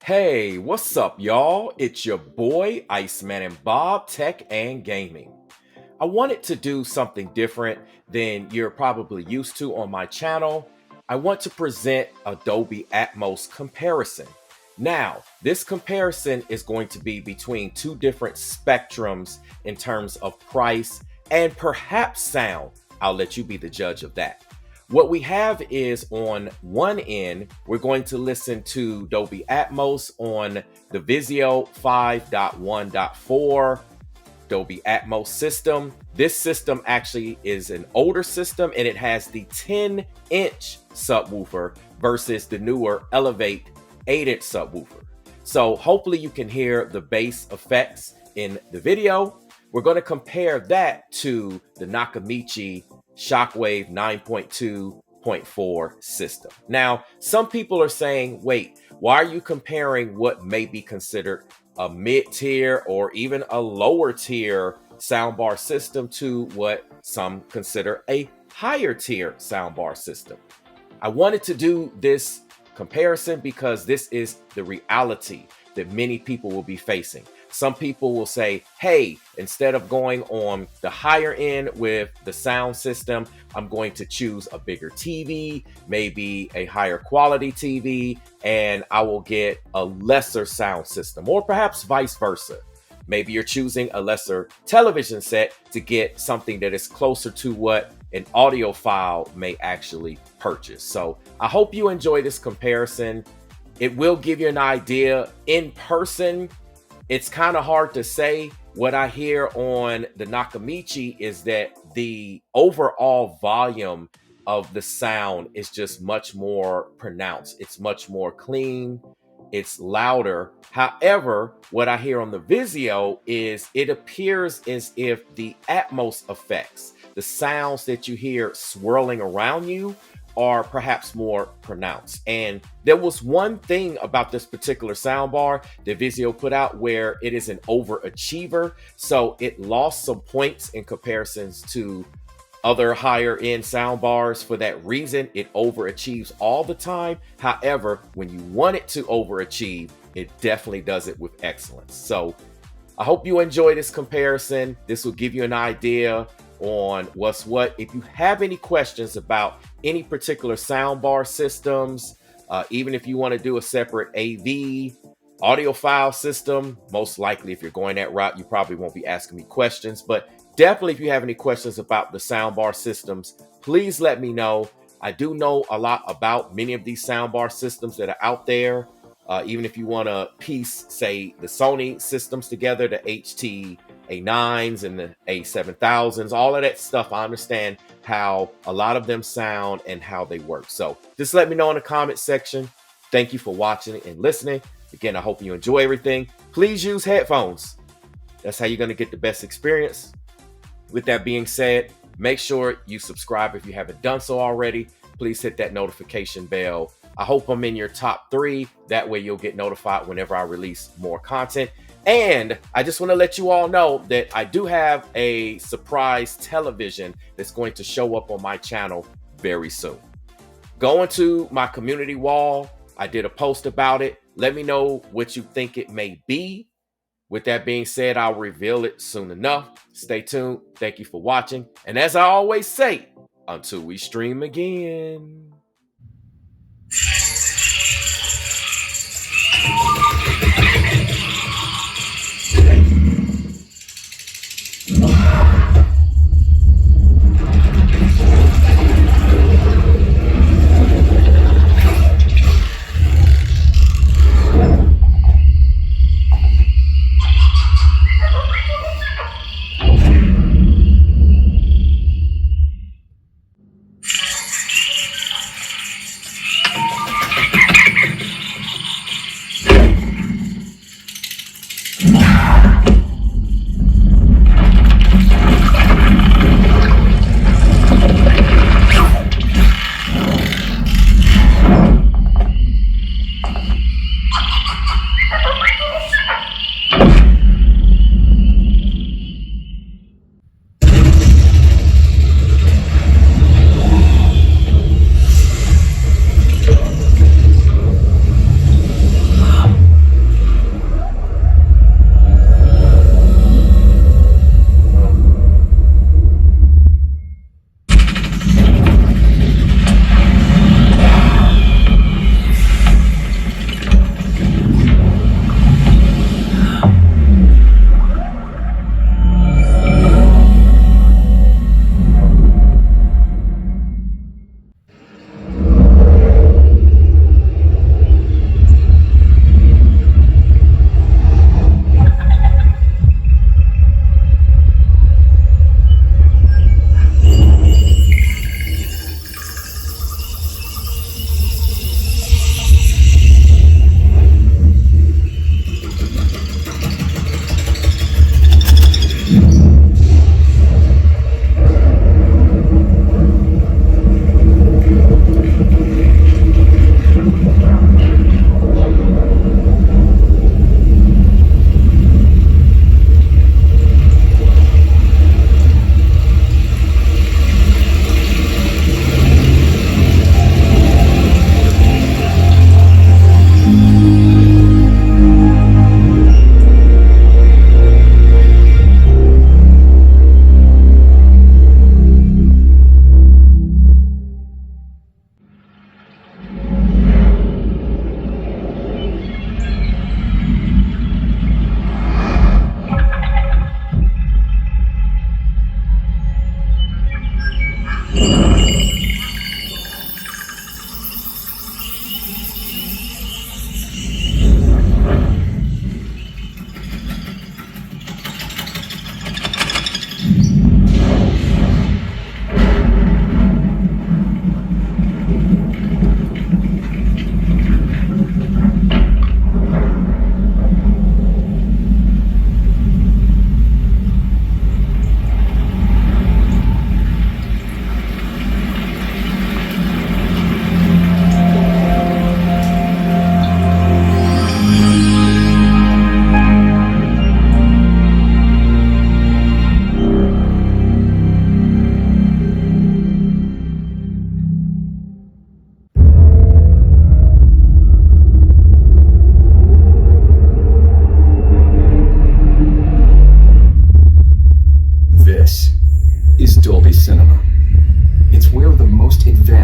Hey, what's up, y'all? It's your boy, Iceman and Bob, Tech and Gaming. I wanted to do something different than you're probably used to on my channel. I want to present a Dolby Atmos comparison. Now, this comparison is going to be between two different spectrums in terms of price and perhaps sound. I'll let you be the judge of that. What we have is on one end, we're going to listen to Dolby Atmos on the Vizio 5.1.4 Dolby Atmos system. This system actually is an older system and it has the 10-inch subwoofer versus the newer Elevate 8-inch subwoofer. So hopefully you can hear the bass effects in the video. We're going to compare that to the Nakamichi Shockwafe 9.2.4 system. Now, some people are saying, wait, why are you comparing what may be considered a mid-tier or even a lower tier soundbar system to what some consider a higher tier soundbar system? I wanted to do this comparison because this is the reality that many people will be facing. Some people will say, hey, instead of going on the higher end with the sound system, I'm going to choose a bigger TV, maybe a higher quality TV, and I will get a lesser sound system, or perhaps vice versa. Maybe you're choosing a lesser television set to get something that is closer to what an audiophile may actually purchase. So I hope you enjoy this comparison. It will give you an idea in person. It's kind of hard to say. What I hear on the Nakamichi is that the overall volume of the sound is just much more pronounced. It's much more clean. It's louder. However, what I hear on the Vizio is it appears as if the Atmos effects, the sounds that you hear swirling around you, are perhaps more pronounced. And there was one thing about this particular soundbar that Vizio put out where it is an overachiever. So it lost some points in comparisons to other higher end soundbars. For that reason, it overachieves all the time. However, when you want it to overachieve, it definitely does it with excellence. So I hope you enjoy this comparison. This will give you an idea on what's what. If you have any questions about any particular soundbar systems, even if you want to do a separate AV audiophile system, most likely if you're going that route, you probably won't be asking me questions, but definitely if you have any questions about the soundbar systems, please let me know. I do know a lot about many of these soundbar systems that are out there. Even if you want to piece, say, the Sony systems together, the HT A9s and the A7000s, all of that stuff, I understand how a lot of them sound and how they work. So just let me know in the comment section. Thank you for watching and listening. Again, I hope you enjoy everything. Please use headphones. That's how you're going to get the best experience. With that being said, make sure you subscribe if you haven't done so already. Please hit that notification bell. I hope I'm in your top 3. That way you'll get notified whenever I release more content. And I just want to let you all know that I do have a surprise television that's going to show up on my channel very soon. Go into my community wall. I did a post about it. Let me know what you think it may be. With that being said, I'll reveal it soon enough. Stay tuned. Thank you for watching. And as I always say, until we stream again.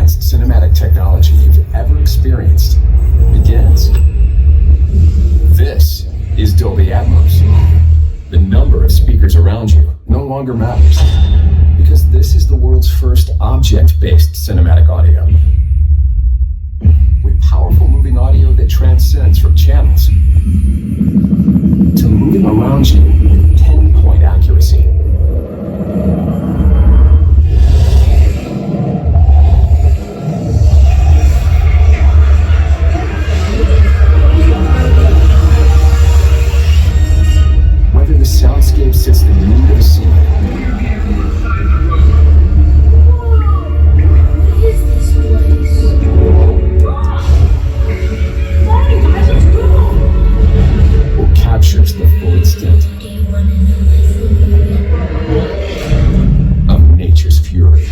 advanced cinematic technology you've ever experienced begins. This is Dolby Atmos. The number of speakers around you no longer matters, because this is the world's first object-based cinematic audio. With powerful moving audio that transcends from channels to moving around you with 10-point accuracy. Whether the soundscape sits the mood of a scene, captures the full extent of nature's fury.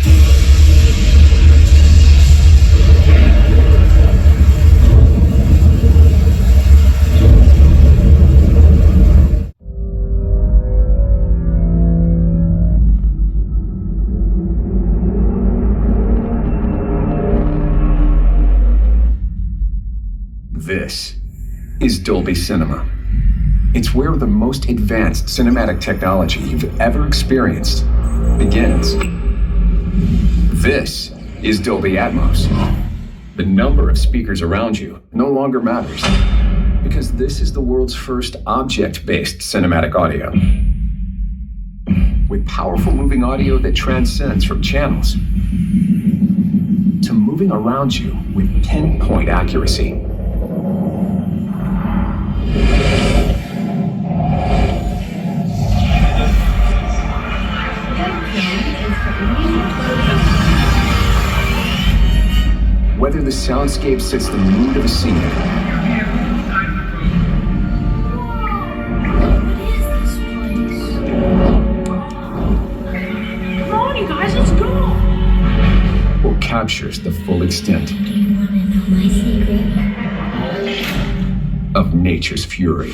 This is Dolby Cinema. It's where the most advanced cinematic technology you've ever experienced begins. This is Dolby Atmos. The number of speakers around you no longer matters, because this is the world's first object-based cinematic audio. With powerful moving audio that transcends from channels to moving around you with 10-point accuracy. Whether the soundscape sits the mood of a scene, Come on, you guys, let's go! or captures the full extent Do you want to know my secret? of nature's fury.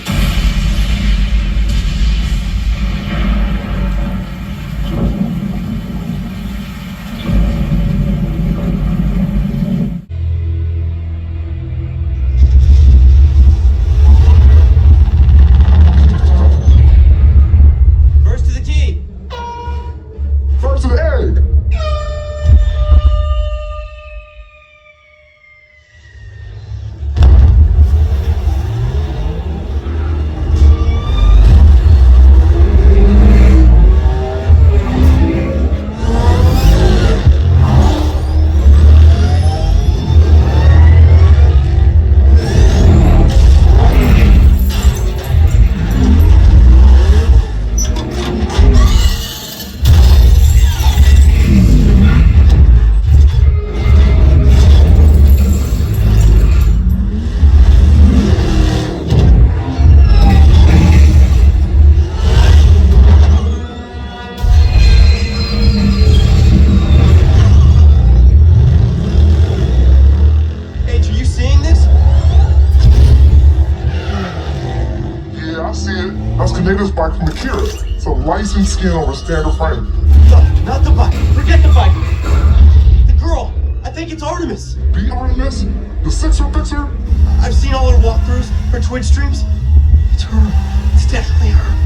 bike from Akira. It's a licensed skin over standard frame. No, not the bike. Forget the bike. The girl. I think it's Artemis. The Artemis? The Sixer Fixer? I've seen all her walkthroughs, her Twitch streams. It's her. It's definitely her.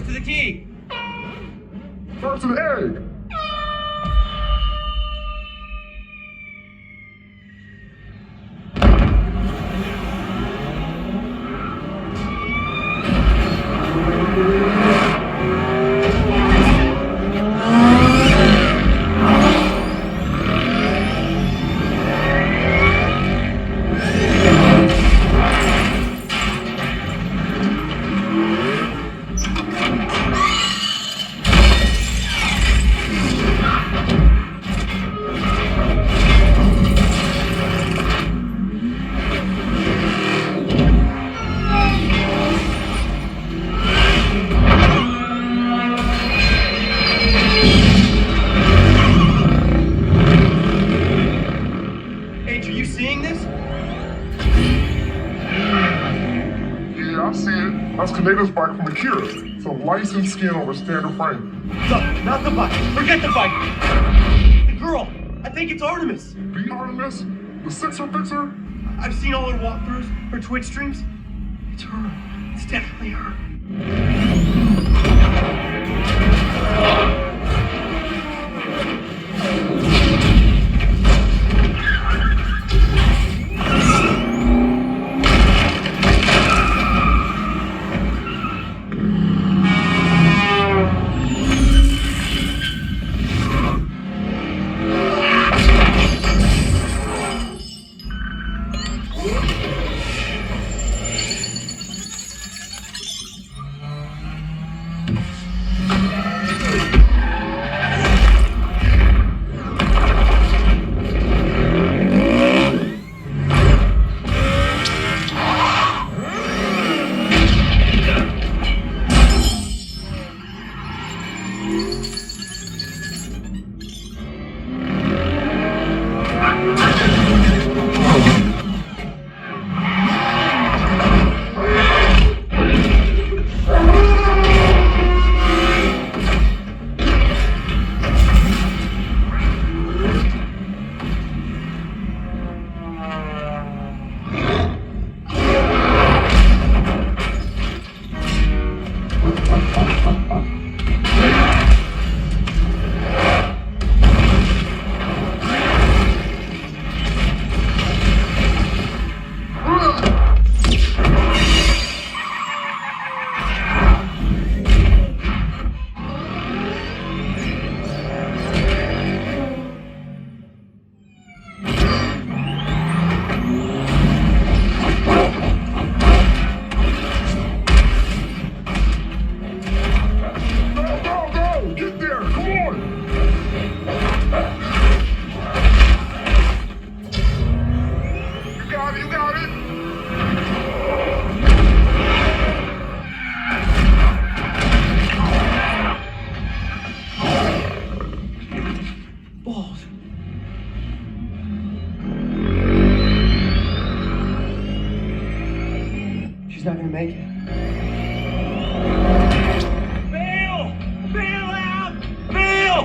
to the key. First to the egg. H, are you seeing this? Yeah, I see it. That's Kaneda's bike from Akira. It's a licensed skin over standard frame. No, not the bike. Forget the bike. The girl. I think it's Artemis. The Artemis? The Sixer Fixer? I've seen all her walkthroughs, her Twitch streams. It's her. It's definitely her. She's not gonna make it. Bail! Bail out! Bail!